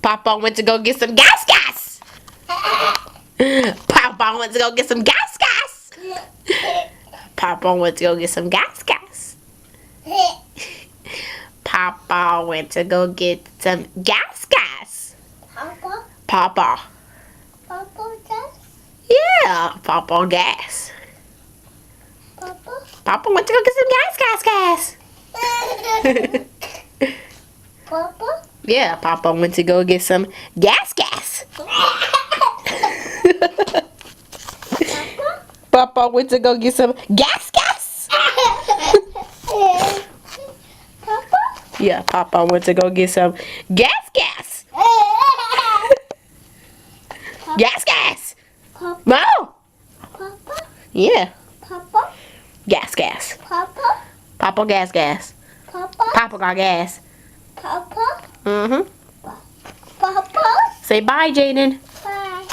Papa went to go get some gas. Papa went to go get some gas. Papa went to go get some gas. Papa went to go get some gas. Papa? Papa. Papa gas? Yeah, Papa gas. Papa? Papa went to go get some gas. Papa? Yeah, Papa went to go get some gas. Papa went to go get some gas. Papa? Yeah, Papa went to go get some gas. Gas. Papa? Mo. Papa? Yeah, Papa? gas. Papa? Papa gas. Papa? Papa got gas. Papa? Mm-hmm. Papa? Say bye, Jaden. Bye.